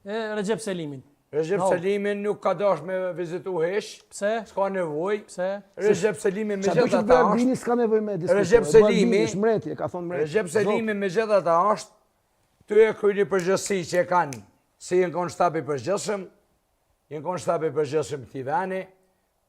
Recep Selimin. Recep Selimin nuk ka dash me vizitu hesh. Pse? S'ka nevoj. Pse? Recep Selimi me gjithë ata është. Albini s'ka nevoj me diskutë. Recep Selimi mreti, ka thonë mreti. Recep Selimi me gjithë ata është. Ty e kryni përgjësi që e kanë. Si jenë konë shtapi përgjësëm. Jenë konë shtapi përgjësëm këti veni.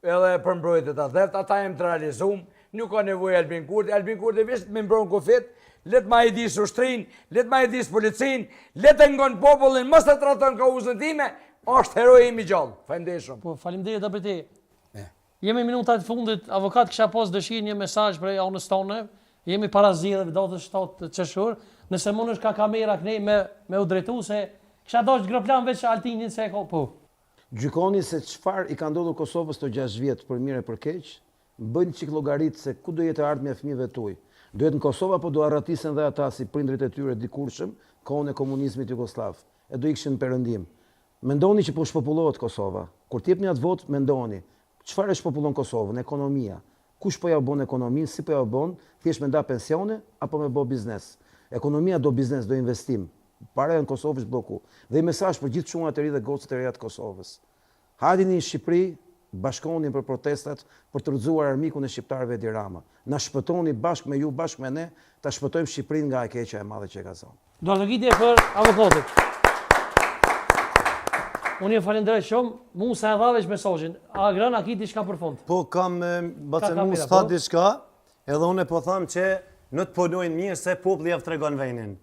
Edhe për mbrojtët atë ata jem të realizum. Nuk ka nevoj Albin Kurti. Albin Kurti vishtë me mbrojnë kufit. Letë ma i disë ushtrin, letë ma i disë policin, letë e ngonë popullin, mos të traton ka uzën time, është heroi imi gjallë. Faleminderit shumë. Po, faleminderit edhe për ti. Jemi minutat fundit, avokat kisha pas dëshirë një mesazh për anës tonë. Jemi para zgjedhjeve datës 7 qershor. Nëse mundesh ka kamera kënej me u drejtu se kisha dashur groplan veç Altinin se ka po. Gjykoni se çfarë i ka ndodhur Kosovës të 6 vjet për mirë e për keq, bëjnë çik llogarit se ku do jetë ardhmja e fëmijëve tuaj. Duhet në Kosovë apo do arratisen dhe ata si prindrit e tyre dikurshëm, kohën e komunizmit jugoslav, e do ikshin në perëndim. Mendoni që po shpopullohet Kosova. Kur t'jepni atë votë, mendoni, çfarë e shpopullon Kosovën? Ekonomia. Kush po ja bën ekonominë, si po ja bën? Thjesht me nda pensione apo me bë biznes? Ekonomia do biznes, do investim. Para në Kosovë është bloku. Dhe i mesazh për gjithë çunat e ri dhe gocët e reja të Kosovës. Hajini në Shqipëri, bashkohuni për protestat, për të rrëzuar armikun e shqiptarëve Edi Rama. Na shpëtoni bashkë me ju, bashkë me ne, ta shpëtojmë Shqipërinë nga e keqja e madhe që e ka zonë. Do të gjitje për avokatit. Unë ju falenderoj shumë, Musa e dha veç mesazhin. A gran a ki diçka për fund? Po kam Bacemus tha diçka, edhe unë po tham që në të punojnë mirë se populli ja tregon venin.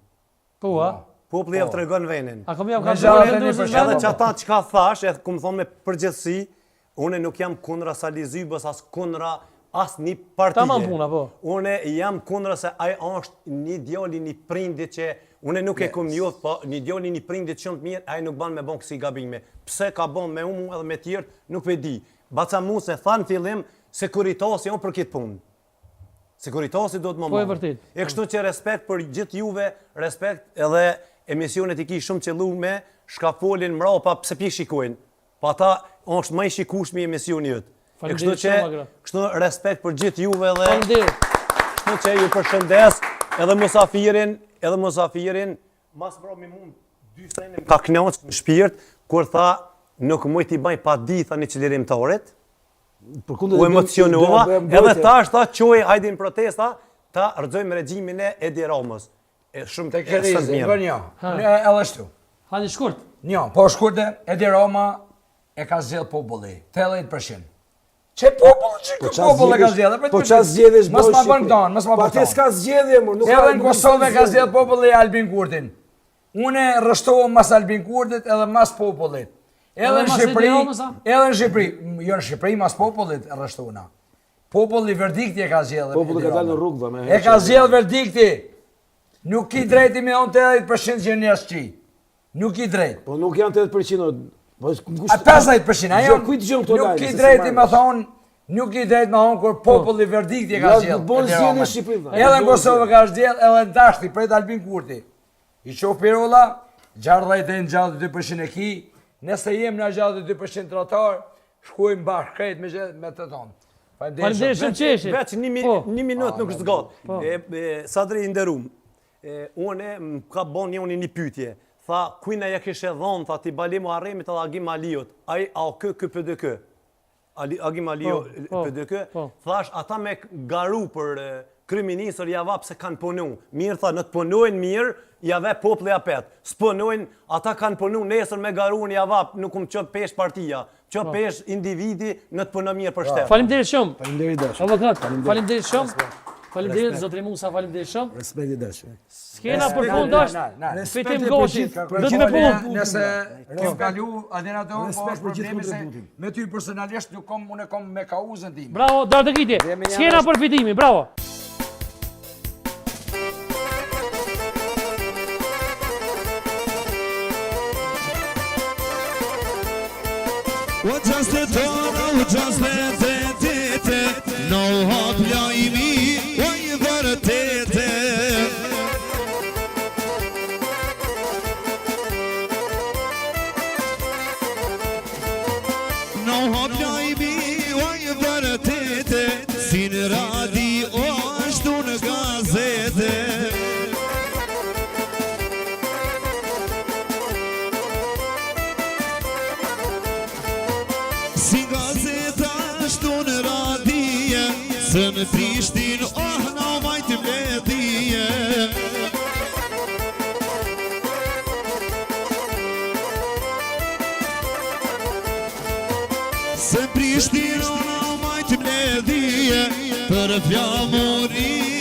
Po, a? Populli ja tregon venin. A kam ja ka edhe çata çka thash, edhe kum thonë me përgjithësi, unë nuk jam kundra Sali Zybës, as kundra as një partije. Tamam puna, po. Unë jam kundra se ai është një djali, një prindit që unë nuk e kum njoh, po një djali, një prindit shumë të mirë, ai nuk ban me bon kësi gabime. Pse ka bon me unë edhe me tjerë, nuk e di. Bacamus e tha në fillim, sekuritasi janë për këtë punë. Sekuritasi do të më Po e vërtet. E kështu që respekt për gjithë juve, respekt edhe emisionet i ki shumë qellume, shka folin mrapa pse pi shikojnë. Pa ta është më i shikueshmi i emisionit jëtë. E kështu që kështu respekt për gjithë juve dhe kështu që ju përshëndes edhe musafirin, mas mbrapa mund 2 sene ka kënaqur në shpirt kur tha nuk mund t'i baj pa di thani çlirimtarit. U emocionova, edhe tash tha çoj hajde në protesta, ta rrëzojmë regjimin e Edi Ramës. Shumë të kërizë, bërë një, edhe shtu. Hajde shkurt. Një, po shkurte, Edi Rama e ka zgjedh populli, 80%. Që populli që populli ka zgjedh? Po qa zgjedhësh Mas ma bën këtan, mas ma bën këtan. Pa ti s'ka zgjedhje, mor. Edhe në Kosovë ka zgjedh populli Albin Kurtin. Une rrështohem mas Albin Kurtit edhe mas popullit. Edhe në Shqipëri, jo në Shqipëri mas popullit rrështona. Populli verdikti e ka zgjedh. Populli ka dalë në rrugë me. E ka zgjedh verdikti. Nuk ki drejti me onë 80% që një shqi. Nuk ki drejt. Po nuk janë 80%. A 50%, ajo nuk ki drejti me thonë, nuk ki drejti me thonë kur populli verdikti e ka zgjedh. Edhe në Kosovë ka zgjedh, edhe në dashti, prej Albin Kurti. I qof Pirolla, 62% e ki, nëse jem në 62% trotar, shkojmë bashkë krejt me të tonë. Faleminderit shumë qeshi. Veç një minutë nuk është zgat. Sadri i nderuar. Unë ka bon një pyetje. Tha, kujna ja kishe dhonë, tha, ti balimu arremit edhe Agim Aliut. Ai, a o kë PDK. Agim Aliut PDK. Thash, ata me garu për kryeministër java pse kanë punu. Mirë, tha, në të punojnë mirë, jave populli apet. S'punojnë, ata kanë punu, nesër me garu në java, nuk qëp pesh partia. Qëp pesh individi në të punë mirë për shtetë. Faleminderit shumë. Faleminderit dash. Avokat, faleminderit shumë. Faleminderit zotri Musa, faleminderit shumë. Respekti dash. Skena për fund dash. Fitim goshi. Do të më punë. Nëse kem kalu adenato me ty personalisht nuk kam unë kam me kauzën tim. Bravo, Dardëkiti. Skena për fitimin, bravo. Just the door, just the no hot lajmi, oj vërtete. No hot lajmi, oj vërtete, si në radio ashtu në gazete. Se në Prishtinë, oh, na majtë mbledhije. Se Prishtinë, oh, na majtë mbledhije, për flamurin